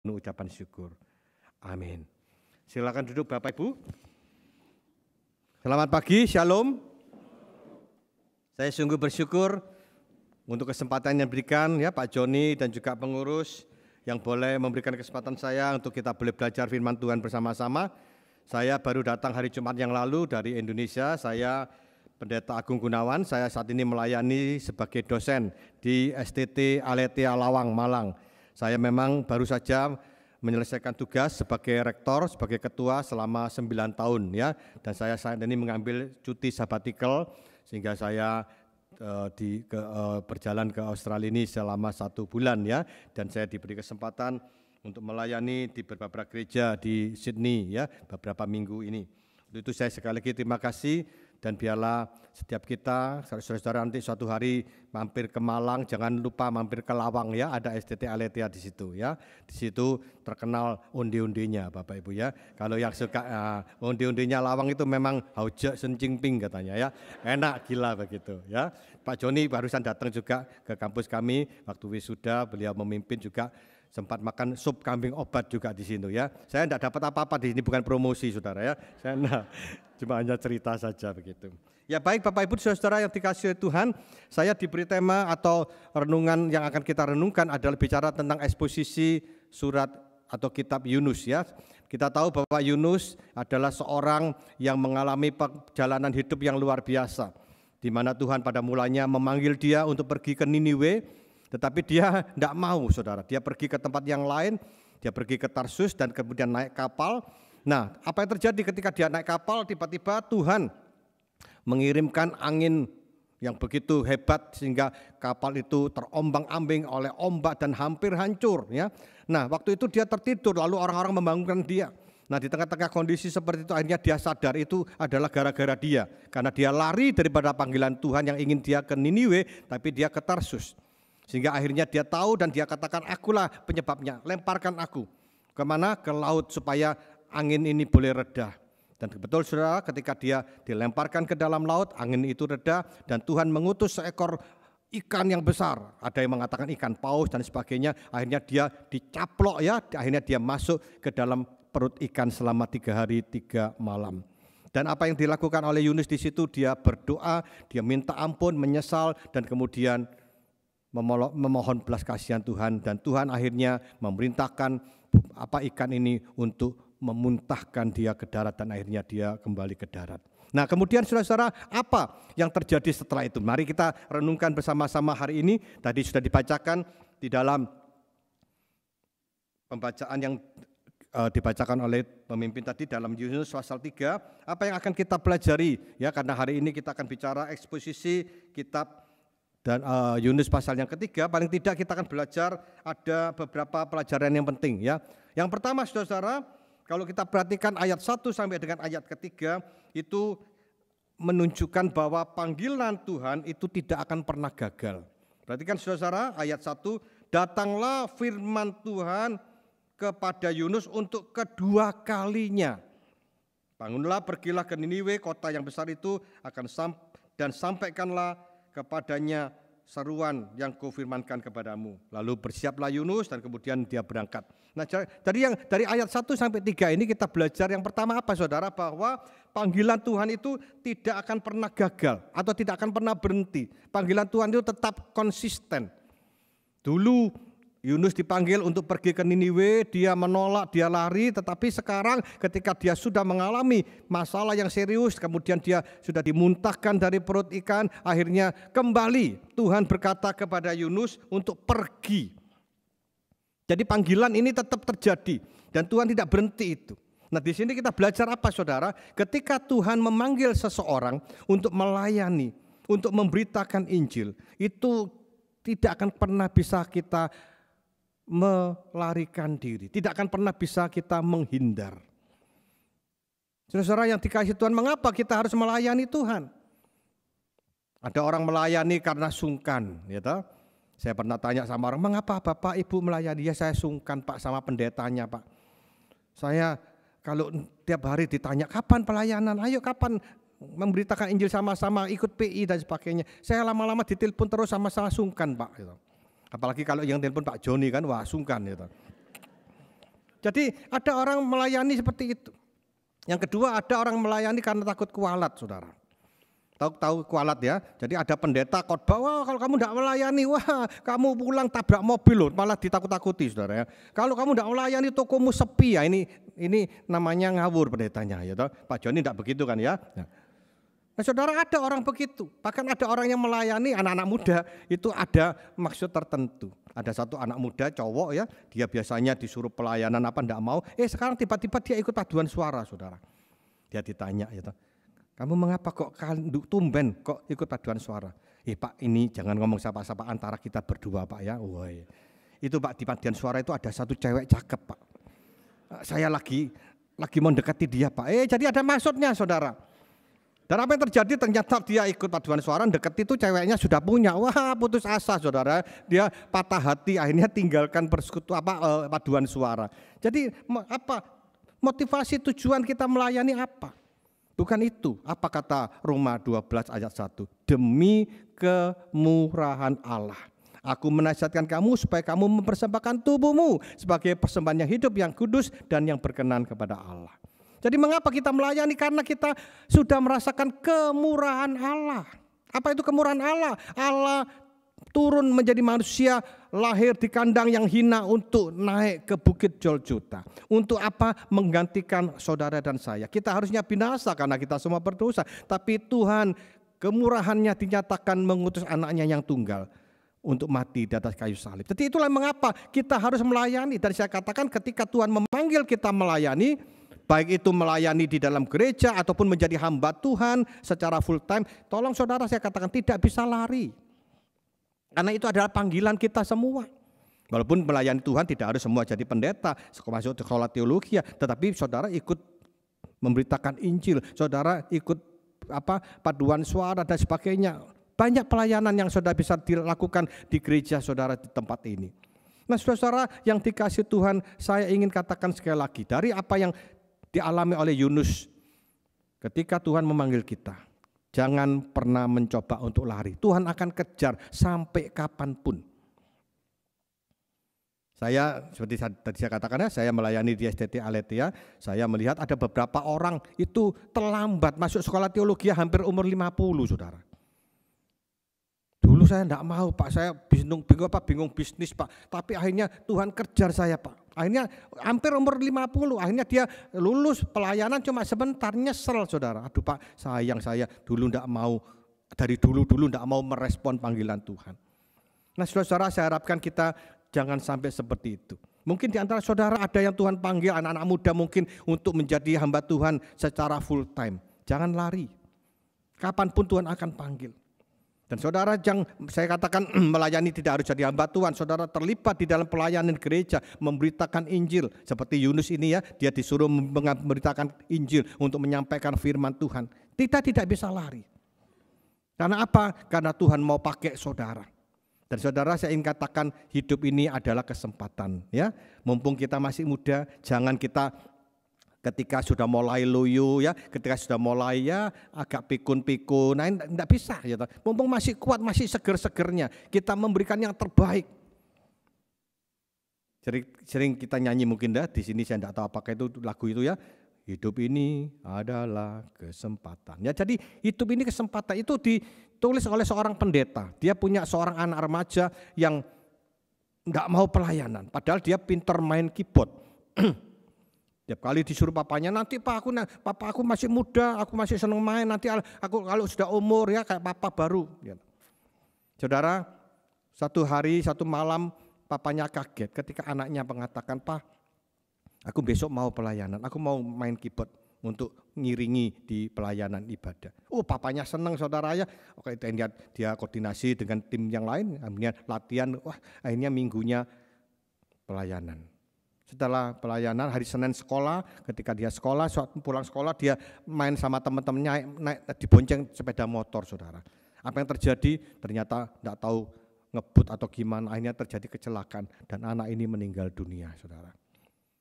ucapan syukur. Amin. Silakan duduk Bapak Ibu. Selamat pagi, Shalom. Saya sungguh bersyukur untuk kesempatan yang diberikan ya Pak Joni dan juga pengurus yang boleh memberikan kesempatan saya untuk kita boleh belajar firman Tuhan bersama-sama. Saya baru datang hari Jumat yang lalu dari Indonesia. Saya Pendeta Agung Gunawan. Saya saat ini melayani sebagai dosen di STT Aletheia Lawang, Malang. Saya memang baru saja menyelesaikan tugas sebagai rektor, sebagai ketua selama 9 tahun ya. Dan saya saat ini mengambil cuti sabbatical sehingga saya berjalan ke Australia ini selama 1 bulan ya. Dan saya diberi kesempatan untuk melayani di beberapa gereja di Sydney ya beberapa minggu ini. Untuk itu saya sekali lagi terima kasih. Dan biarlah setiap kita, saudara-saudara nanti suatu hari mampir ke Malang, jangan lupa mampir ke Lawang ya, ada STT Aletheia di situ ya. Di situ terkenal onde-ondenya Bapak Ibu ya. Kalau yang suka onde-ondenya Lawang itu memang haujak sencingping katanya ya. Enak gila begitu ya. Pak Joni barusan datang juga ke kampus kami waktu wisuda, beliau memimpin juga sempat makan sup kambing obat juga di sini ya. Saya tidak dapat apa-apa di sini, bukan promosi saudara ya. Saya cuma hanya cerita saja begitu. Ya baik Bapak Ibu saudara yang dikasihi Tuhan, saya diberi tema atau renungan yang akan kita renungkan adalah bicara tentang eksposisi surat atau kitab Yunus ya. Kita tahu bahwa Yunus adalah seorang yang mengalami perjalanan hidup yang luar biasa, di mana Tuhan pada mulanya memanggil dia untuk pergi ke Niniwe, tetapi dia tidak mau saudara, dia pergi ke tempat yang lain, dia pergi ke Tarsus dan kemudian naik kapal. Nah apa yang terjadi ketika dia naik kapal, tiba-tiba Tuhan mengirimkan angin yang begitu hebat sehingga kapal itu terombang-ambing oleh ombak dan hampir hancur ya. Nah waktu itu dia tertidur, lalu orang-orang membangunkan dia. Nah di tengah-tengah kondisi seperti itu akhirnya dia sadar itu adalah gara-gara dia, karena dia lari daripada panggilan Tuhan yang ingin dia ke Niniwe, tapi dia ke Tarsus. Sehingga akhirnya dia tahu dan dia katakan, akulah penyebabnya, lemparkan aku. Kemana? Ke laut supaya angin ini boleh reda. Dan betul saudara, ketika dia dilemparkan ke dalam laut, angin itu reda dan Tuhan mengutus seekor ikan yang besar. Ada yang mengatakan ikan paus dan sebagainya. Akhirnya dia dicaplok ya, akhirnya dia masuk ke dalam perut ikan selama 3 hari 3 malam. Dan apa yang dilakukan oleh Yunus di situ, dia berdoa, dia minta ampun, menyesal dan kemudian memohon belas kasihan Tuhan, dan Tuhan akhirnya memerintahkan ikan ini untuk memuntahkan dia ke darat dan akhirnya dia kembali ke darat. Nah kemudian saudara-saudara, apa yang terjadi setelah itu? Mari kita renungkan bersama-sama hari ini. Tadi sudah dibacakan di dalam pembacaan yang dibacakan oleh pemimpin tadi dalam Yunus pasal 3. Apa yang akan kita pelajari ya, karena hari ini kita akan bicara eksposisi kitab dan Yunus pasal yang ketiga. Paling tidak kita akan belajar ada beberapa pelajaran yang penting ya. Yang pertama saudara-saudara, kalau kita perhatikan ayat 1 sampai dengan ayat ketiga itu menunjukkan bahwa panggilan Tuhan itu tidak akan pernah gagal. Perhatikan saudara-saudara ayat 1, datanglah firman Tuhan kepada Yunus untuk kedua kalinya. Bangunlah, pergilah ke Niniwe, kota yang besar itu, dan sampaikanlah kepadanya seruan yang kufirmankan kepadamu. Lalu bersiaplah Yunus dan kemudian dia berangkat. Nah, dari ayat 1 sampai 3 ini kita belajar yang pertama apa saudara? Bahwa panggilan Tuhan itu tidak akan pernah gagal atau tidak akan pernah berhenti. Panggilan Tuhan itu tetap konsisten. Dulu Yunus dipanggil untuk pergi ke Niniwe, dia menolak, dia lari, tetapi sekarang ketika dia sudah mengalami masalah yang serius, kemudian dia sudah dimuntahkan dari perut ikan, akhirnya kembali Tuhan berkata kepada Yunus untuk pergi. Jadi panggilan ini tetap terjadi dan Tuhan tidak berhenti itu. Nah di sini kita belajar apa saudara? Ketika Tuhan memanggil seseorang untuk melayani, untuk memberitakan Injil, itu tidak akan pernah bisa kita melarikan diri, tidak akan pernah bisa kita menghindar. Saudara yang dikasihi Tuhan, mengapa kita harus melayani Tuhan? Ada orang melayani karena sungkan, ya toh? Saya pernah tanya sama orang, mengapa Bapak Ibu melayani? Ya saya sungkan Pak sama pendetanya Pak. Saya kalau tiap hari ditanya kapan pelayanan, ayo kapan memberitakan Injil sama-sama, ikut PI dan sebagainya. Saya lama-lama ditelepon terus sama-sama sungkan Pak. Gitu. Apalagi kalau yang telepon Pak Joni kan, wah sungkan gitu. Jadi ada orang melayani seperti itu. Yang kedua, ada orang melayani karena takut kualat, saudara. Tahu kualat ya. Jadi ada pendeta khotbah, wah kalau kamu tidak melayani, wah kamu pulang tabrak mobil loh, malah ditakut-takuti, saudara ya. Kalau kamu tidak melayani tokomu sepi ya, ini namanya ngawur pendetanya ya. Pak Joni tidak begitu kan ya. Nah, saudara, ada orang begitu. Bahkan ada orang yang melayani anak-anak muda itu ada maksud tertentu. Ada satu anak muda cowok ya, dia biasanya disuruh pelayanan apa enggak mau. Sekarang tiba-tiba dia ikut paduan suara, saudara. Dia ditanya ya, kamu mengapa kok tumben kok ikut paduan suara? Pak, ini jangan ngomong siapa-siapa, antara kita berdua Pak ya. Woi. Itu Pak, di paduan suara itu ada satu cewek cakep Pak. Saya lagi mau dekati dia Pak. Jadi ada maksudnya, saudara. Dan apa yang terjadi, ternyata dia ikut paduan suara, deket itu ceweknya sudah punya. Wah, putus asa, saudara. Dia patah hati, akhirnya tinggalkan paduan suara. Jadi apa motivasi tujuan kita melayani apa? Bukan itu. Apa kata Roma 12 ayat 1? Demi kemurahan Allah. Aku menasihatkan kamu supaya kamu mempersembahkan tubuhmu sebagai persembahan yang hidup, yang kudus, dan yang berkenan kepada Allah. Jadi mengapa kita melayani? Karena kita sudah merasakan kemurahan Allah. Apa itu kemurahan Allah? Allah turun menjadi manusia, lahir di kandang yang hina untuk naik ke bukit Golgota. Untuk apa? Menggantikan saudara dan saya. Kita harusnya binasa karena kita semua berdosa. Tapi Tuhan kemurahannya dinyatakan mengutus anaknya yang tunggal untuk mati di atas kayu salib. Jadi itulah mengapa kita harus melayani. Dan saya katakan ketika Tuhan memanggil kita melayani, baik itu melayani di dalam gereja ataupun menjadi hamba Tuhan secara full time, tolong saudara saya katakan tidak bisa lari. Karena itu adalah panggilan kita semua. Walaupun melayani Tuhan tidak harus semua jadi pendeta, masuk sekolah teologi, tetapi saudara ikut memberitakan Injil, saudara ikut paduan suara dan sebagainya. Banyak pelayanan yang saudara bisa dilakukan di gereja saudara di tempat ini. Nah, saudara yang dikasih Tuhan, saya ingin katakan sekali lagi, dari apa yang dialami oleh Yunus ketika Tuhan memanggil kita. Jangan pernah mencoba untuk lari. Tuhan akan kejar sampai kapanpun. Saya seperti tadi saya katakan, saya melayani di STT Aletheia. Saya melihat ada beberapa orang itu terlambat masuk sekolah teologi hampir umur 50, saudara. Dulu saya enggak mau Pak, saya bingung bisnis Pak. Tapi akhirnya Tuhan kejar saya Pak. Akhirnya hampir umur 50, akhirnya dia lulus pelayanan cuma sebentar, nyesel saudara. Aduh Pak, sayang saya dulu enggak mau, dari dulu enggak mau merespon panggilan Tuhan. Nah saudara, saya harapkan kita jangan sampai seperti itu. Mungkin di antara saudara ada yang Tuhan panggil, anak-anak muda mungkin untuk menjadi hamba Tuhan secara full time. Jangan lari, kapanpun Tuhan akan panggil. Dan saudara, saya katakan melayani tidak harus jadi hamba Tuhan. Saudara terlibat di dalam pelayanan gereja, memberitakan Injil. Seperti Yunus ini ya, dia disuruh memberitakan Injil untuk menyampaikan firman Tuhan. Kita tidak bisa lari. Karena apa? Karena Tuhan mau pakai saudara. Dan saudara, saya ingin katakan hidup ini adalah kesempatan. Ya, mumpung kita masih muda, jangan kita ketika sudah mulai loyo ya, ketika sudah mulai ya agak pikun-pikun, nah enggak bisa ya. Mumpung masih kuat, masih seger-segernya, kita memberikan yang terbaik. Sering kita nyanyi mungkin dah di sini, saya enggak tahu apakah itu lagu itu ya. Hidup ini adalah kesempatan. Ya, jadi hidup ini kesempatan itu ditulis oleh seorang pendeta. Dia punya seorang anak remaja yang enggak mau pelayanan, padahal dia pintar main keyboard. Tiap kali disuruh papanya, nanti papa aku masih muda, aku masih senang main, nanti aku kalau sudah umur ya kayak papa baru. Saudara, satu hari, satu malam papanya kaget ketika anaknya mengatakan, Pak, aku besok mau pelayanan, aku mau main keyboard untuk ngiringi di pelayanan ibadah. Oh, papanya senang saudara ya. Oke, dia koordinasi dengan tim yang lain, akhirnya latihan, akhirnya minggunya pelayanan. Setelah pelayanan hari Senin sekolah, ketika dia sekolah, pulang sekolah dia main sama teman-temannya, naik dibonceng sepeda motor saudara. Apa yang terjadi? Ternyata tidak tahu ngebut atau gimana, akhirnya terjadi kecelakaan dan anak ini meninggal dunia saudara.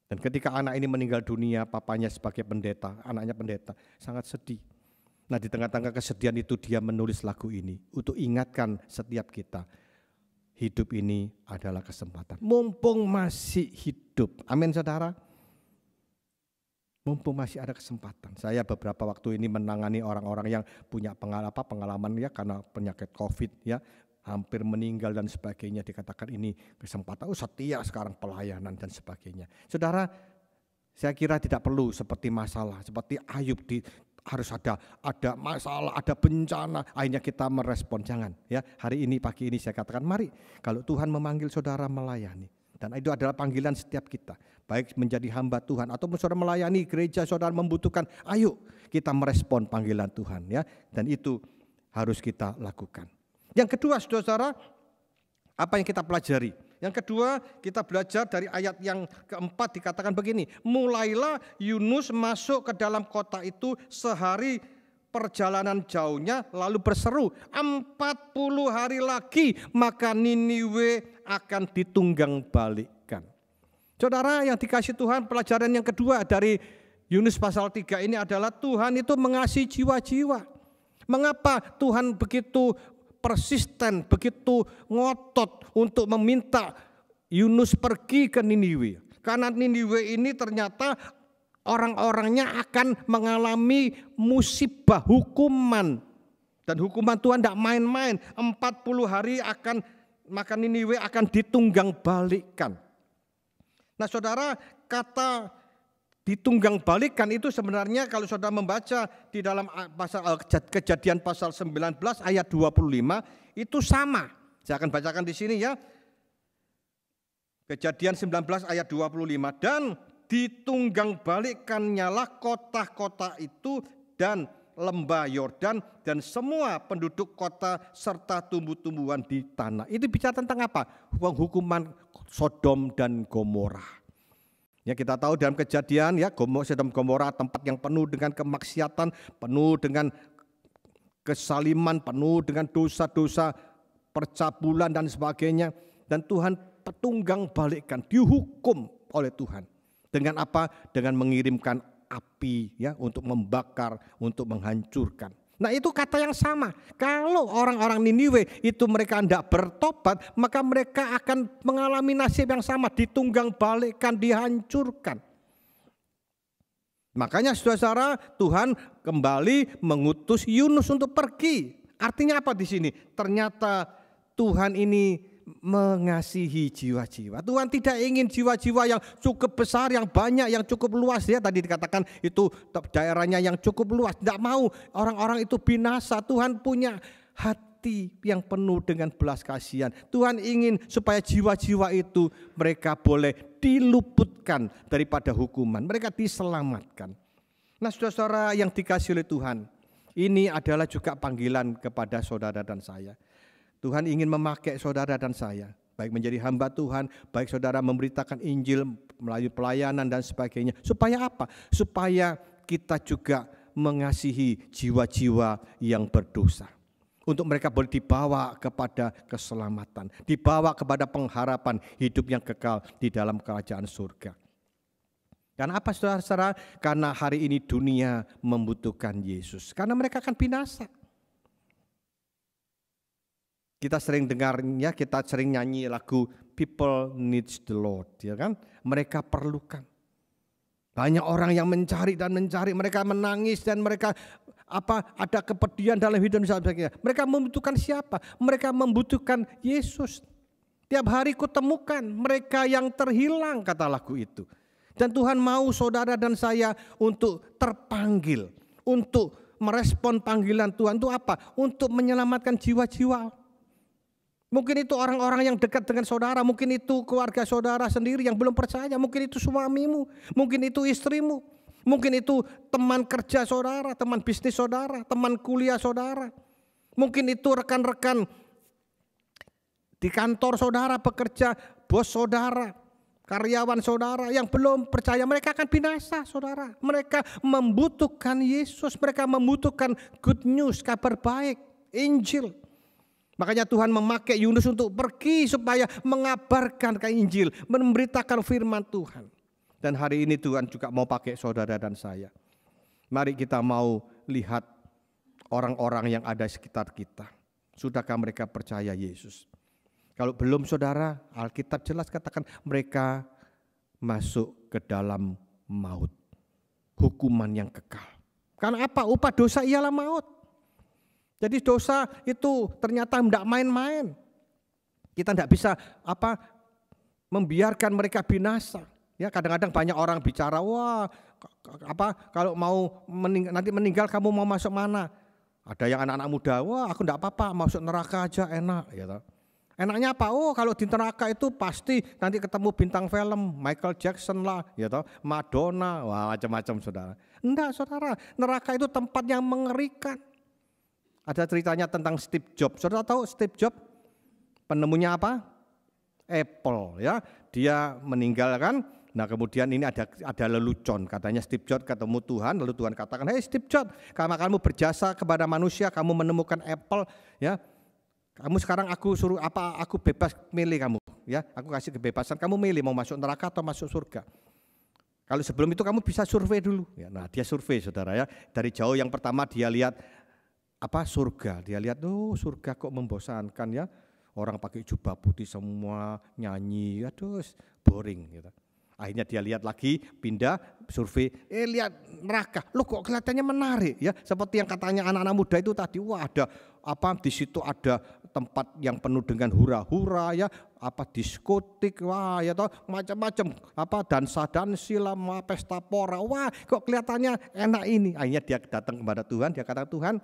Dan ketika anak ini meninggal dunia, papanya sebagai pendeta, anaknya pendeta, sangat sedih. Nah di tengah-tengah kesedihan itu dia menulis lagu ini untuk ingatkan setiap kita. Hidup ini adalah kesempatan. Mumpung masih hidup. Amin saudara. Mumpung masih ada kesempatan. Saya beberapa waktu ini menangani orang-orang yang punya pengalaman ya karena penyakit COVID ya, hampir meninggal dan sebagainya, dikatakan ini kesempatan, setia sekarang pelayanan dan sebagainya. Saudara, saya kira tidak perlu seperti masalah, seperti Ayub harus ada masalah, ada bencana, akhirnya kita merespon. Jangan ya. Hari ini, pagi ini saya katakan, mari kalau Tuhan memanggil saudara melayani, dan itu adalah panggilan setiap kita, baik menjadi hamba Tuhan atau saudara melayani gereja, saudara membutuhkan, ayo kita merespon panggilan Tuhan ya, dan itu harus kita lakukan. Yang kedua, saudara, apa yang kita pelajari? Yang kedua, kita belajar dari ayat yang keempat, dikatakan begini, mulailah Yunus masuk ke dalam kota itu sehari perjalanan jauhnya, lalu berseru, 40 hari lagi maka Niniwe akan ditunggang balikkan. Saudara yang dikasih Tuhan, pelajaran yang kedua dari Yunus pasal 3 ini adalah Tuhan itu mengasihi jiwa-jiwa. Mengapa Tuhan begitu persisten, begitu ngotot untuk meminta Yunus pergi ke Niniwe? Karena Niniwe ini ternyata orang-orangnya akan mengalami musibah, hukuman. Dan hukuman Tuhan tidak main-main. 40 hari maka Niniwe akan ditunggang balikkan. Nah saudara, kata ditunggang balikkan itu sebenarnya kalau saudara membaca di dalam Kejadian pasal 19 ayat 25 itu sama. Saya akan bacakan di sini ya. Kejadian 19 ayat 25, dan ditunggang balikkannya lah kota-kota itu dan lembah Yordan dan semua penduduk kota serta tumbuh-tumbuhan di tanah. Itu bicara tentang apa? Hukuman Sodom dan Gomora. Ya, kita tahu dalam Kejadian ya, Sodom Gomora tempat yang penuh dengan kemaksiatan, penuh dengan kesaliman, penuh dengan dosa-dosa, percabulan dan sebagainya. Dan Tuhan petunggang balikkan, dihukum oleh Tuhan. Dengan apa? Dengan mengirimkan api ya untuk membakar, untuk menghancurkan. Nah itu kata yang sama. Kalau orang-orang Niniwe itu mereka tidak bertobat, maka mereka akan mengalami nasib yang sama, ditunggang balikkan, dihancurkan. Makanya saudara, Tuhan kembali mengutus Yunus untuk pergi. Artinya apa di sini? Ternyata Tuhan ini mengasihi jiwa-jiwa. Tuhan tidak ingin jiwa-jiwa yang cukup besar, yang banyak, yang cukup luas ya. Tadi dikatakan itu daerahnya yang cukup luas. Tidak mau orang-orang itu binasa. Tuhan punya hati yang penuh dengan belas kasihan. Tuhan ingin supaya jiwa-jiwa itu mereka boleh diluputkan daripada hukuman. Mereka diselamatkan. Nah saudara-saudara yang dikasihi oleh Tuhan, ini adalah juga panggilan kepada saudara dan saya. Tuhan ingin memakai saudara dan saya, baik menjadi hamba Tuhan, baik saudara memberitakan Injil melalui pelayanan dan sebagainya. Supaya apa? Supaya kita juga mengasihi jiwa-jiwa yang berdosa. Untuk mereka boleh dibawa kepada keselamatan, dibawa kepada pengharapan hidup yang kekal di dalam kerajaan surga. Karena apa saudara-saudara? Karena hari ini dunia membutuhkan Yesus. Karena mereka akan binasa. Kita sering dengarnya, kita sering nyanyi lagu People Needs the Lord, ya kan? Mereka perlukan. Banyak orang yang mencari dan mencari, mereka menangis dan mereka ada kepedihan dalam hidup dan sebagainya. Mereka membutuhkan siapa? Mereka membutuhkan Yesus. Tiap hari kutemukan mereka yang terhilang, kata lagu itu. Dan Tuhan mau saudara dan saya untuk terpanggil, untuk merespon panggilan Tuhan. Itu apa? Untuk menyelamatkan jiwa-jiwa. Mungkin itu orang-orang yang dekat dengan saudara, mungkin itu keluarga saudara sendiri yang belum percaya, mungkin itu suamimu, mungkin itu istrimu, mungkin itu teman kerja saudara, teman bisnis saudara, teman kuliah saudara, mungkin itu rekan-rekan di kantor saudara, pekerja, bos saudara, karyawan saudara yang belum percaya. Mereka akan binasa saudara, mereka membutuhkan Yesus, mereka membutuhkan good news, kabar baik, Injil. Makanya Tuhan memakai Yunus untuk pergi supaya mengabarkan Injil, memberitakan firman Tuhan. Dan hari ini Tuhan juga mau pakai saudara dan saya. Mari kita mau lihat orang-orang yang ada di sekitar kita. Sudahkah mereka percaya Yesus? Kalau belum saudara, Alkitab jelas katakan mereka masuk ke dalam maut. hukuman yang kekal. Karena apa? Upah dosa ialah maut. Jadi dosa itu ternyata tidak main-main. Kita tidak bisa membiarkan mereka binasa. Ya, kadang-kadang banyak orang bicara, wah kalau mau nanti meninggal kamu mau masuk mana? Ada yang anak-anak muda, wah aku tidak apa-apa masuk neraka aja enak. Ya, enaknya apa? Oh kalau di neraka itu pasti nanti ketemu bintang film, Michael Jackson lah, ya toh, Madonna, wah macam-macam saudara. Enggak saudara, neraka itu tempat yang mengerikan. Ada ceritanya tentang Steve Jobs. Saudara tahu Steve Jobs penemunya apa? Apple, ya. Dia meninggal kan. Nah kemudian ini ada lelucon, katanya Steve Jobs ketemu Tuhan, lalu Tuhan katakan, hei Steve Jobs, karena kamu berjasa kepada manusia, kamu menemukan Apple, ya, kamu sekarang aku suruh aku bebas milih kamu, ya, aku kasih kebebasan, kamu milih mau masuk neraka atau masuk surga. Kalau sebelum itu kamu bisa survei dulu, ya. Nah dia survei saudara ya, dari jauh yang pertama dia lihat surga, dia lihat surga kok membosankan ya, orang pakai jubah putih semua nyanyi, aduh boring gitu. Akhirnya dia lihat lagi, pindah, survei, lihat neraka, loh kok kelihatannya menarik ya. Seperti yang katanya anak-anak muda itu tadi, wah ada di situ ada tempat yang penuh dengan hura-hura ya, diskotik, wah ya toh macam-macam, dansa-dansi lama, pesta pora, wah kok kelihatannya enak ini. Akhirnya dia datang kepada Tuhan, dia kata Tuhan,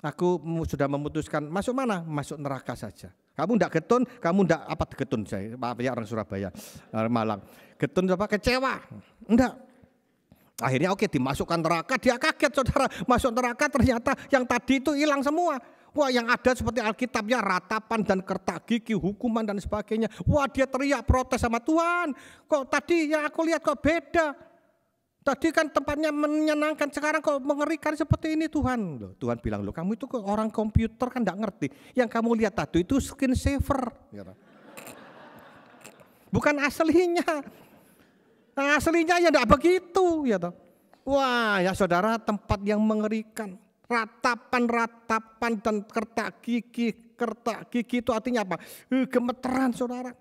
aku sudah memutuskan masuk mana? Masuk neraka saja. Kamu enggak getun, kamu enggak getun saya, maaf ya orang Surabaya, Malang. Getun kecewa? Enggak. Akhirnya oke dimasukkan neraka, dia kaget saudara, masuk neraka ternyata yang tadi itu hilang semua. Wah yang ada seperti Alkitabnya ratapan dan kertak gigi, hukuman dan sebagainya. Wah dia teriak protes sama Tuhan, kok tadi yang aku lihat kok beda. Tadi kan tempatnya menyenangkan, sekarang kok mengerikan seperti ini Tuhan. Loh, Tuhan bilang, loh kamu itu orang komputer kan enggak ngerti. Yang kamu lihat tadi itu screensaver. Bukan aslinya. Nah, aslinya ya enggak begitu. Ya toh. Wah ya saudara, tempat yang mengerikan. Ratapan-ratapan dan kertak gigi itu artinya apa? Gemeteran saudara.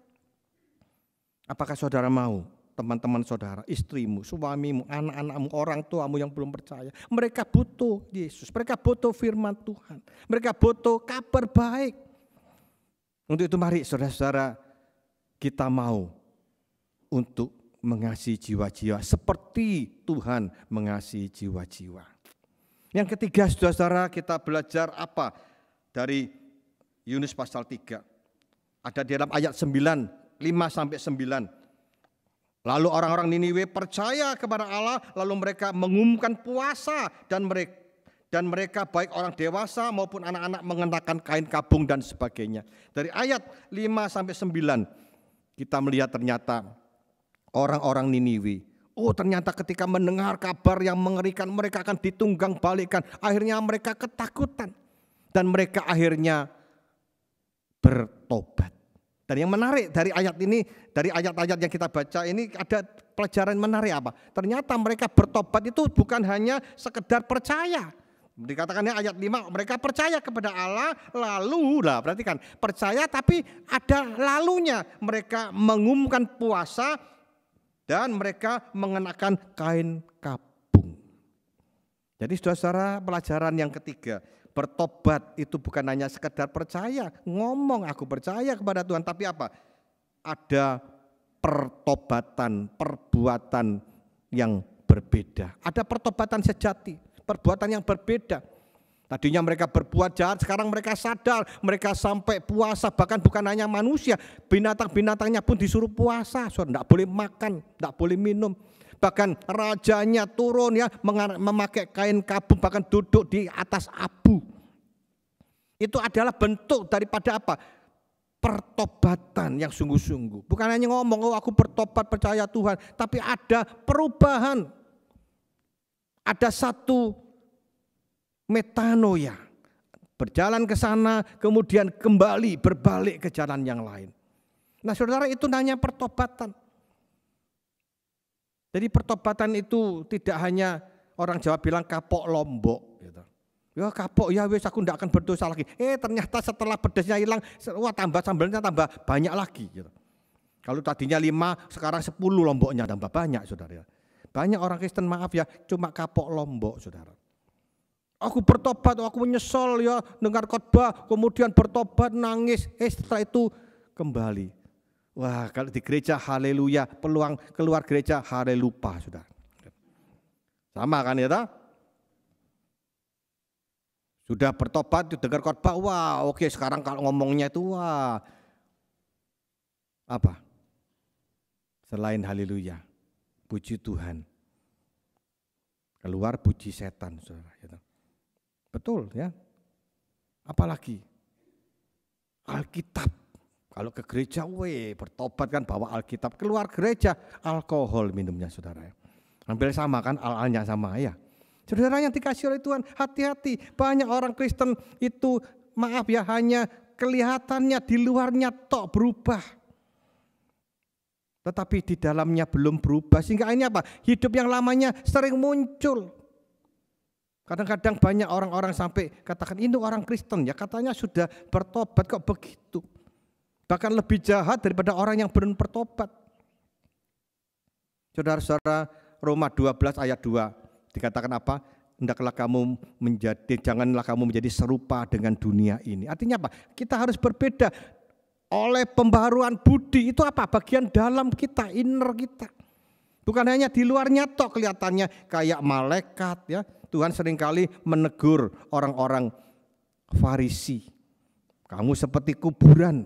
Apakah saudara mau? Teman-teman saudara, istrimu, suamimu, anak-anakmu, orang tuamu yang belum percaya. Mereka butuh Yesus, mereka butuh firman Tuhan. Mereka butuh kabar baik. Untuk itu mari saudara-saudara kita mau untuk mengasihi jiwa-jiwa seperti Tuhan mengasihi jiwa-jiwa. Yang ketiga saudara-saudara kita belajar apa dari Yunus pasal 3. Ada di dalam ayat 9, 5-9. Lalu orang-orang Niniwe percaya kepada Allah, lalu mereka mengumumkan puasa dan mereka baik orang dewasa maupun anak-anak mengenakan kain kabung dan sebagainya. Dari ayat 5-9 kita melihat ternyata orang-orang Niniwe, ternyata ketika mendengar kabar yang mengerikan mereka akan ditunggang balikkan. Akhirnya mereka ketakutan dan mereka akhirnya bertobat. Dan yang menarik dari ayat ini, dari ayat-ayat yang kita baca ini ada pelajaran menarik apa? Ternyata mereka bertobat itu bukan hanya sekedar percaya. Dikatakannya ayat 5, mereka percaya kepada Allah, lalu perhatikan, percaya tapi ada lalunya. Mereka mengumumkan puasa dan mereka mengenakan kain kabung. Jadi saudara-saudara, pelajaran yang ketiga, bertobat itu bukan hanya sekedar percaya, ngomong aku percaya kepada Tuhan, tapi apa? Ada pertobatan, perbuatan yang berbeda. Ada pertobatan sejati, perbuatan yang berbeda. Tadinya mereka berbuat jahat, sekarang mereka sadar, mereka sampai puasa, bahkan bukan hanya manusia, binatang-binatangnya pun disuruh puasa, tidak boleh makan, tidak boleh minum. Bahkan rajanya turun ya, memakai kain kabung, bahkan duduk di atas abu. Itu adalah bentuk daripada apa? Pertobatan yang sungguh-sungguh. Bukan hanya ngomong, aku bertobat percaya Tuhan, tapi ada perubahan. Ada satu metanoia. Berjalan ke sana, kemudian kembali berbalik ke jalan yang lain. Nah saudara, itu namanya pertobatan. Jadi pertobatan itu tidak hanya orang Jawa bilang kapok lombok gitu. Ya kapok ya wes aku tidak akan berdosa lagi. Ternyata setelah pedasnya hilang, wah tambah sambalnya tambah banyak lagi gitu. Kalau tadinya 5 sekarang 10 lomboknya tambah banyak saudara. Banyak orang Kristen maaf ya cuma kapok lombok saudara. Aku bertobat, aku menyesal ya dengar khotbah, kemudian bertobat nangis, setelah itu kembali. Wah kalau di gereja haleluya, peluang keluar gereja halelupa saudara. Sama kan ya tak? Sudah bertobat, dengar khotbah, wah oke sekarang kalau ngomongnya itu wah apa? Selain haleluya, puji Tuhan. Keluar puji setan, saudara. Betul ya. Apalagi Alkitab. Kalau ke gereja, bertobat kan bawa Alkitab. Keluar gereja, alkohol minumnya saudara. Hampir sama kan, al-alnya sama ya. Saudara yang dikasih oleh Tuhan, hati-hati. Banyak orang Kristen itu maaf ya hanya kelihatannya di luarnya tok berubah. Tetapi di dalamnya belum berubah, sehingga ini apa? Hidup yang lamanya sering muncul. Kadang-kadang banyak orang-orang sampai katakan ini orang Kristen ya, katanya sudah bertobat kok begitu. Bahkan lebih jahat daripada orang yang belum bertobat. Saudara-saudara, Roma 12 ayat 2 dikatakan apa? Janganlah kamu menjadi serupa dengan dunia ini. Artinya apa? Kita harus berbeda. Oleh pembaharuan budi itu apa? Bagian dalam kita, inner kita. Bukan hanya di luarnya tok kelihatannya kayak malaikat ya. Tuhan seringkali menegur orang-orang Farisi. Kamu seperti kuburan.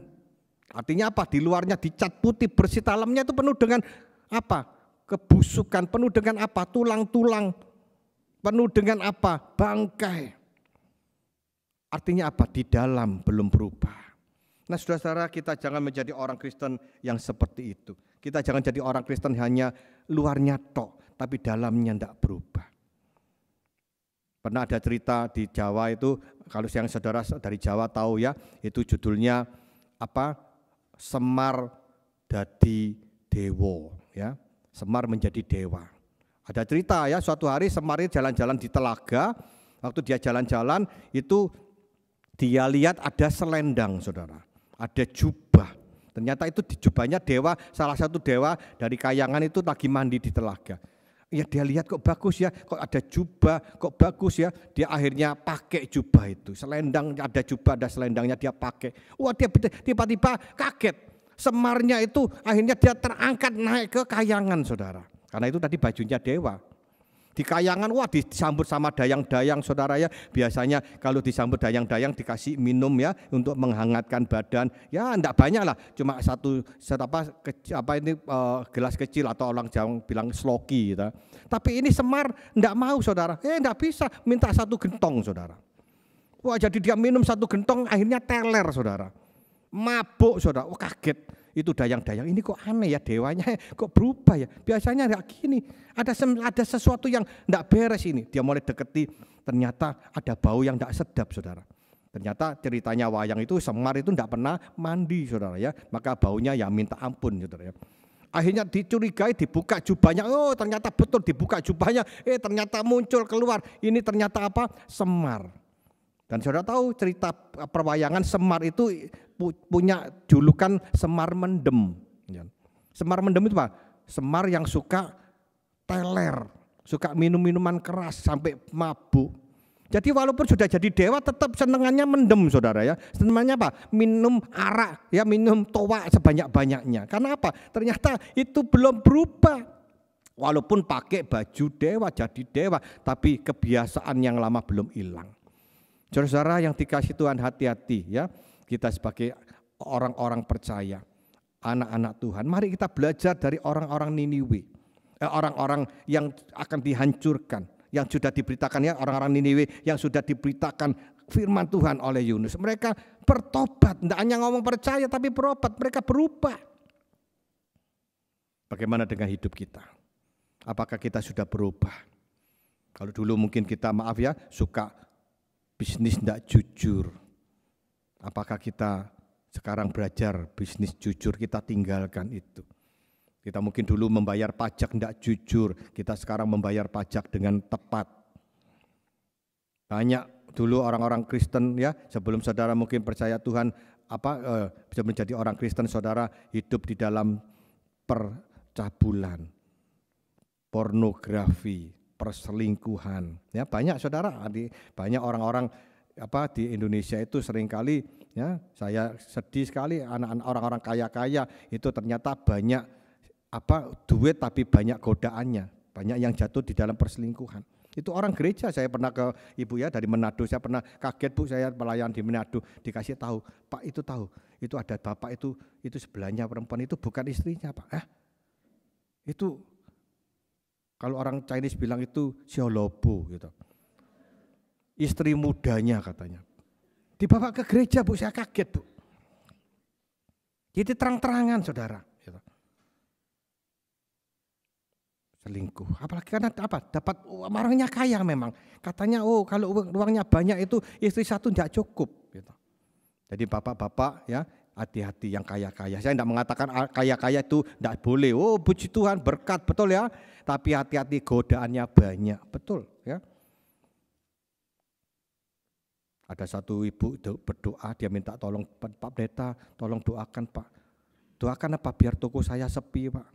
Artinya apa? Di luarnya dicat putih, bersih, dalamnya itu penuh dengan apa? Kebusukan, penuh dengan apa? Tulang-tulang. Penuh dengan apa? Bangkai. Artinya apa? Di dalam belum berubah. Nah saudara-saudara, kita jangan menjadi orang Kristen yang seperti itu. Kita jangan jadi orang Kristen hanya luarnya tok, tapi dalamnya tidak berubah. Pernah ada cerita di Jawa itu, kalau yang saudara dari Jawa tahu ya, itu judulnya apa? Semar dadi dewa, ya. Semar menjadi dewa. Ada cerita ya, suatu hari Semar jalan-jalan di telaga, waktu dia jalan-jalan itu dia lihat ada selendang saudara. Ada jubah, ternyata itu di jubahnya dewa, salah satu dewa dari kayangan itu lagi mandi di telaga. Ya dia lihat kok bagus ya, kok ada jubah, kok bagus ya. Dia akhirnya pakai jubah itu, selendang ada jubah, ada selendangnya dia pakai. Wah dia tiba-tiba kaget, Semarnya itu akhirnya dia terangkat naik ke kayangan saudara. Karena itu tadi bajunya dewa. Di kayangan, wah disambut sama dayang-dayang saudara ya. Biasanya kalau disambut dayang-dayang dikasih minum ya untuk menghangatkan badan. Ya enggak banyak lah, cuma gelas kecil atau orang Jawa bilang sloki gitu. Tapi ini Semar enggak mau saudara. Enggak bisa, minta satu gentong saudara. Wah jadi dia minum satu gentong akhirnya teler saudara. Mabuk saudara, kaget. Itu dayang-dayang ini kok aneh ya, dewanya kok berubah ya, biasanya enggak gini, ada sesuatu yang enggak beres ini. Dia mulai deketi, ternyata ada bau yang enggak sedap saudara. Ternyata ceritanya wayang itu Semar itu enggak pernah mandi saudara ya, maka baunya ya minta ampun saudara ya. Akhirnya dicurigai, dibuka jubahnya, oh ternyata betul dibuka jubahnya, ternyata muncul keluar, ini ternyata apa? Semar. Dan saudara tahu cerita perwayangan Semar itu punya julukan Semar Mendem. Semar Mendem itu apa? Semar yang suka teler, suka minum-minuman keras sampai mabuk. Jadi walaupun sudah jadi dewa tetap senengannya mendem saudara ya. Senengannya apa? Minum arak ya, minum toa sebanyak-banyaknya. Karena apa? Ternyata itu belum berubah. Walaupun pakai baju dewa, jadi dewa, tapi kebiasaan yang lama belum hilang. Saudara-saudara yang dikasih Tuhan, hati-hati ya. Kita sebagai orang-orang percaya, anak-anak Tuhan, mari kita belajar dari orang-orang Niniwe. Orang-orang yang akan dihancurkan, yang sudah diberitakan ya, orang-orang Niniwe yang sudah diberitakan firman Tuhan oleh Yunus. Mereka bertobat, tidak hanya ngomong percaya tapi berobat, mereka berubah. Bagaimana dengan hidup kita? Apakah kita sudah berubah? Kalau dulu mungkin kita maaf ya, suka bisnis tidak jujur. Apakah kita sekarang belajar bisnis jujur, kita tinggalkan itu. Kita mungkin dulu membayar pajak tidak jujur, kita sekarang membayar pajak dengan tepat. Banyak dulu orang-orang Kristen ya, sebelum saudara mungkin percaya Tuhan, bisa menjadi orang Kristen, saudara hidup di dalam percabulan. pornografi, perselingkuhan. Ya, banyak saudara, banyak orang-orang di Indonesia itu seringkali, ya, saya sedih sekali, anak-anak orang-orang kaya-kaya itu ternyata banyak duit tapi banyak godaannya, banyak yang jatuh di dalam perselingkuhan. Itu orang gereja, saya pernah ke ibu ya dari Manado, saya pernah kaget bu, saya pelayan di Manado dikasih tahu, Pak itu tahu, itu ada bapak itu sebelahnya perempuan itu bukan istrinya Pak. Itu kalau orang Chinese bilang itu siolobo gitu. Istri mudanya katanya. Dibawa ke gereja bu, saya kaget bu. Jadi terang-terangan saudara. Gitu. Selingkuh, apalagi karena dapat orangnya kaya memang. Katanya kalau uangnya banyak itu istri satu tidak cukup. Gitu. Jadi bapak-bapak ya hati-hati yang kaya-kaya. Saya tidak mengatakan kaya-kaya itu tidak boleh. Puji Tuhan berkat betul ya. Tapi hati-hati godaannya banyak betul ya. Ada satu ibu berdoa, dia minta tolong Pak Pendeta, tolong doakan Pak. Doakan apa biar toko saya sepi Pak.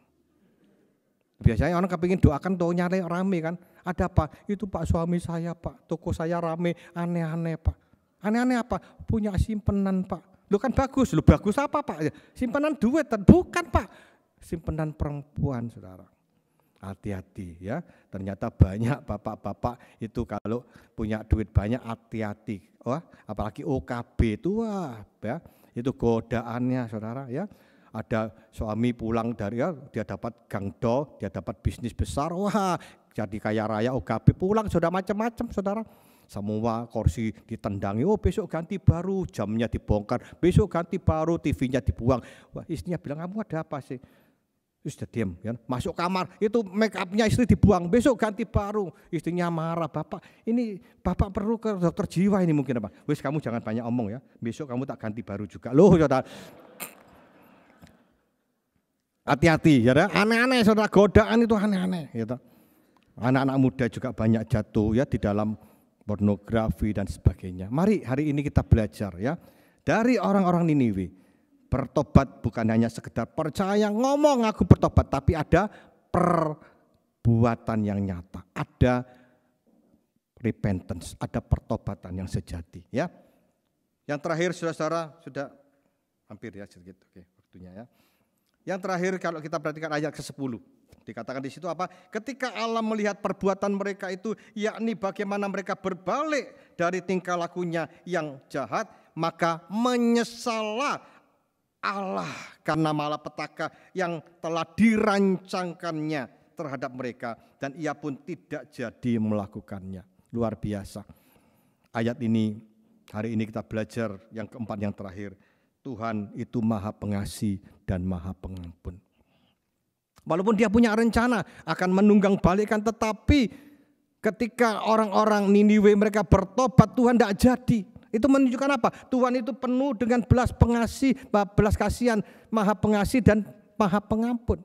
Biasanya orang kepingin doakan tokonya rame kan. Ada apa? Itu Pak suami saya Pak, toko saya rame, aneh-aneh Pak. Aneh-aneh apa? Punya simpenan Pak. Lu kan bagus, lu bagus apa Pak? Simpanan duit, bukan Pak. Simpenan perempuan saudara. Hati-hati ya, ternyata banyak bapak-bapak itu kalau punya duit banyak hati-hati. Apalagi OKB itu ya, itu godaannya saudara ya. Ada suami pulang dari dia dapat gangdo, dia dapat bisnis besar, jadi kaya raya OKB, pulang sudah macam-macam saudara. Semua kursi ditendangi, besok ganti baru, jamnya dibongkar, besok ganti baru, TV-nya dibuang. Istrinya bilang, kamu ada apa sih? Sudah diam, ya. Masuk kamar, itu make up-nya istri dibuang, besok ganti baru. Istrinya marah, bapak, ini bapak perlu ke dokter jiwa ini mungkin apa? Wis kamu jangan banyak omong ya, besok kamu tak ganti baru juga. Loh saudara, hati-hati ya, aneh-aneh saudara, godaan itu aneh-aneh. Gitu. Anak-anak muda juga banyak jatuh ya di dalam pornografi dan sebagainya. Mari hari ini kita belajar ya dari orang-orang Niniwe. Bertobat bukan hanya sekedar percaya ngomong aku bertobat, tapi ada perbuatan yang nyata, ada repentance, ada pertobatan yang sejati ya. Yang terakhir saudara-saudara, sudah hampir ya sedikit, oke waktunya ya. Yang terakhir kalau kita perhatikan ayat ke-10, dikatakan di situ apa? Ketika Allah melihat perbuatan mereka itu, yakni bagaimana mereka berbalik dari tingkah lakunya yang jahat, maka menyesallah Allah karena malapetaka yang telah dirancangkannya terhadap mereka, dan ia pun tidak jadi melakukannya. Luar biasa. Ayat ini, hari ini kita belajar yang keempat, yang terakhir. Tuhan itu maha pengasih dan maha pengampun. Walaupun dia punya rencana akan menunggang balikkan, tetapi ketika orang-orang Niniwe mereka bertobat, Tuhan tidak jadi. Itu menunjukkan apa? Tuhan itu penuh dengan belas kasihan, maha pengasih dan maha pengampun.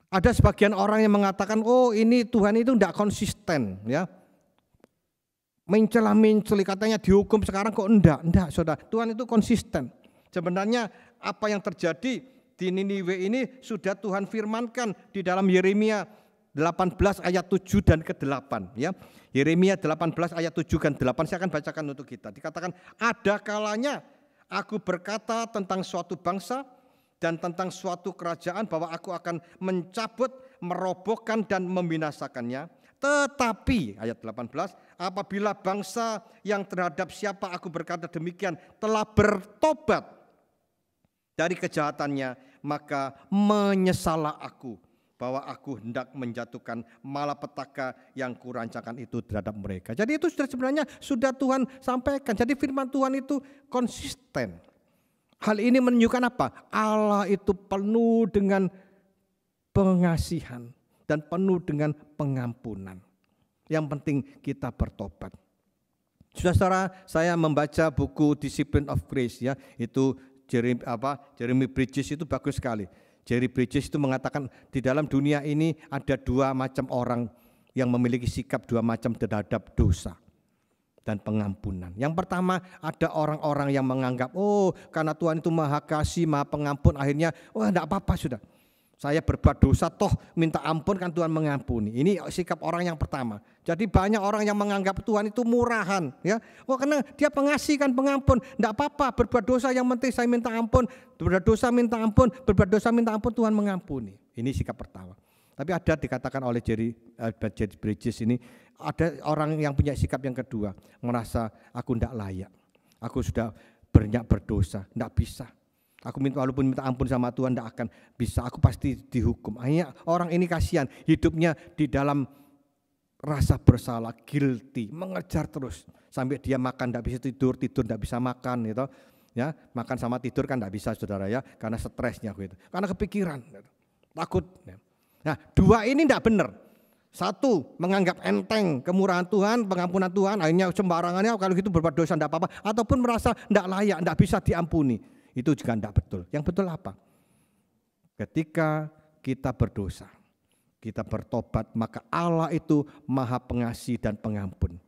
Ada sebagian orang yang mengatakan, ini Tuhan itu tidak konsisten ya. Mencela-menceli, katanya dihukum sekarang kok enggak saudara. Tuhan itu konsisten. Sebenarnya apa yang terjadi di Niniwe ini sudah Tuhan firmankan di dalam Yeremia 18 ayat 7 dan ke-8 ya. Yeremia 18 ayat 7 dan 8 saya akan bacakan untuk kita. Dikatakan, ada kalanya aku berkata tentang suatu bangsa dan tentang suatu kerajaan bahwa aku akan mencabut, merobohkan dan membinasakannya. Tetapi ayat 18, apabila bangsa yang terhadap siapa aku berkata demikian telah bertobat dari kejahatannya, maka menyesallah aku bahwa aku hendak menjatuhkan malapetaka yang kurancangkan itu terhadap mereka. Jadi itu sebenarnya sudah Tuhan sampaikan. Jadi firman Tuhan itu konsisten. Hal ini menunjukkan apa? Allah itu penuh dengan pengasihan dan penuh dengan pengampunan. Yang penting kita bertobat. Saudara, saya membaca buku Discipline of Grace ya, itu Jeremy Bridges, itu bagus sekali. Jerry Bridges itu mengatakan di dalam dunia ini ada dua macam orang yang memiliki sikap dua macam terhadap dosa dan pengampunan. Yang pertama, ada orang-orang yang menganggap karena Tuhan itu maha kasih, maha pengampun, akhirnya enggak apa-apa sudah. Saya berbuat dosa toh minta ampun kan Tuhan mengampuni. Ini sikap orang yang pertama. Jadi banyak orang yang menganggap Tuhan itu murahan, ya. Oh, karena dia pengasih kan pengampun. Enggak apa-apa berbuat dosa, yang penting saya minta ampun. Berbuat dosa minta ampun, berbuat dosa minta ampun, Tuhan mengampuni. Ini sikap pertama. Tapi ada dikatakan oleh Jerry Bridges ini, ada orang yang punya sikap yang kedua, merasa aku enggak layak. Aku sudah banyak berdosa, enggak bisa. Aku walaupun minta ampun sama Tuhan tidak akan bisa, aku pasti dihukum. Akhirnya orang ini kasihan, hidupnya di dalam rasa bersalah, guilty, mengejar terus sampai dia makan tidak bisa tidur tidak bisa makan, gitu. Ya, makan sama tidur kan tidak bisa, saudara ya, karena stresnya gitu, karena kepikiran, gitu. Takut. Nah, dua ini tidak benar. Satu, menganggap enteng kemurahan Tuhan, pengampunan Tuhan, akhirnya sembarangannya kalau gitu berbuat dosa tidak apa-apa, ataupun merasa tidak layak, tidak bisa diampuni. Itu juga tidak betul. Yang betul apa? Ketika kita berdosa, kita bertobat, maka Allah itu Maha Pengasih dan Pengampun.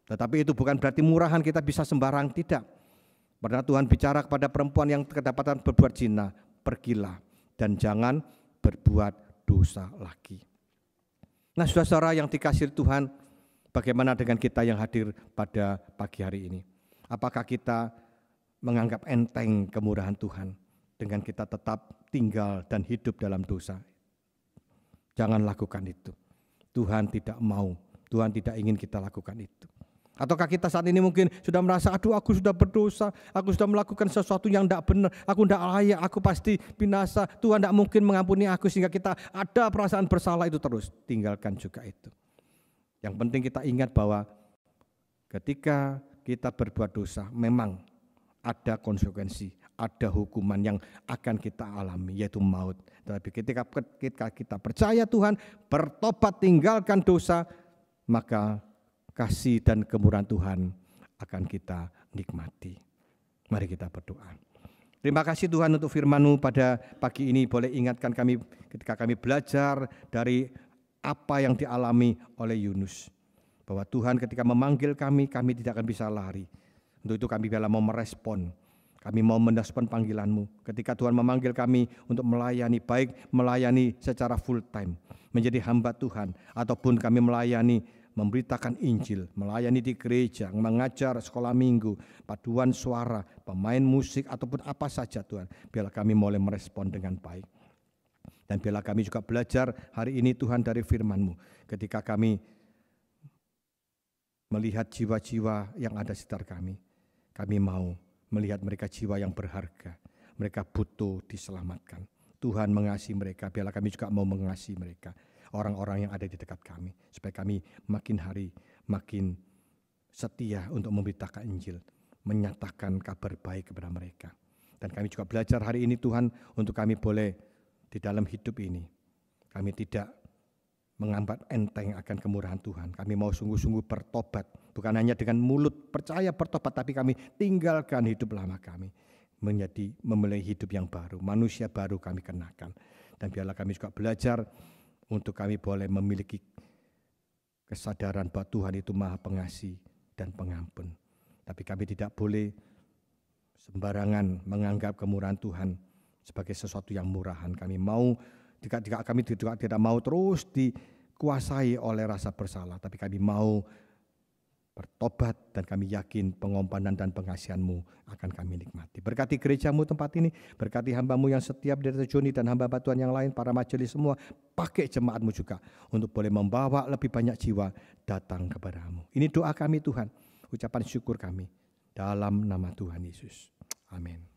Tetapi itu bukan berarti murahan kita bisa sembarang, tidak. Pernah Tuhan bicara kepada perempuan yang kedapatan berbuat zina, pergilah dan jangan berbuat dosa lagi. Nah, saudara-saudara yang dikasihi Tuhan, bagaimana dengan kita yang hadir pada pagi hari ini? Apakah kita menganggap enteng kemurahan Tuhan dengan kita tetap tinggal dan hidup dalam dosa? Jangan lakukan itu. Tuhan tidak mau, Tuhan tidak ingin kita lakukan itu. Ataukah kita saat ini mungkin sudah merasa, aduh aku sudah berdosa, aku sudah melakukan sesuatu yang tidak benar, aku tidak layak, aku pasti binasa, Tuhan tidak mungkin mengampuni aku, sehingga kita ada perasaan bersalah itu terus. Tinggalkan juga itu. Yang penting kita ingat bahwa ketika kita berbuat dosa, memang ada konsekuensi, ada hukuman yang akan kita alami, yaitu maut. Tapi ketika kita percaya Tuhan, bertobat, tinggalkan dosa, maka kasih dan kemurahan Tuhan akan kita nikmati. Mari kita berdoa. Terima kasih Tuhan untuk firman-Mu pada pagi ini, boleh ingatkan kami ketika kami belajar dari apa yang dialami oleh Yunus. Bahwa Tuhan ketika memanggil kami tidak akan bisa lari. Untuk itu kami bila mau merespon, kami mau merespon panggilan-Mu. Ketika Tuhan memanggil kami untuk melayani, baik melayani secara full time, menjadi hamba Tuhan, ataupun kami melayani, memberitakan Injil, melayani di gereja, mengajar sekolah minggu, paduan suara, pemain musik, ataupun apa saja Tuhan. Biarlah kami mulai merespon dengan baik. Dan biarlah kami juga belajar hari ini Tuhan dari firman-Mu. Ketika kami melihat jiwa-jiwa yang ada di sekitar kami mau melihat mereka jiwa yang berharga. Mereka butuh diselamatkan. Tuhan mengasihi mereka, biarlah kami juga mau mengasihi mereka. Orang-orang yang ada di dekat kami. Supaya kami makin hari makin setia untuk memberitakan Injil. Menyatakan kabar baik kepada mereka. Dan kami juga belajar hari ini Tuhan, untuk kami boleh di dalam hidup ini, kami tidak menganggap enteng akan kemurahan Tuhan. Kami mau sungguh-sungguh bertobat. Bukan hanya dengan mulut percaya bertobat, tapi kami tinggalkan hidup lama kami. Memulai hidup yang baru. Manusia baru kami kenakan. Dan biarlah kami juga belajar untuk kami boleh memiliki kesadaran bahwa Tuhan itu Maha Pengasih dan Pengampun. Tapi kami tidak boleh sembarangan menganggap kemurahan Tuhan sebagai sesuatu yang murahan. Kami mau kami tidak mau terus dikuasai oleh rasa bersalah, tapi kami mau bertobat dan kami yakin pengompanan dan pengasihan-Mu akan kami nikmati. Berkati gereja-Mu tempat ini, berkati hamba-Mu yang setiap dari Joni dan hamba Tuhan yang lain, para majelis semua, pakai jemaat-Mu juga untuk boleh membawa lebih banyak jiwa datang kepada-Mu. Ini doa kami Tuhan, ucapan syukur kami dalam nama Tuhan Yesus. Amin.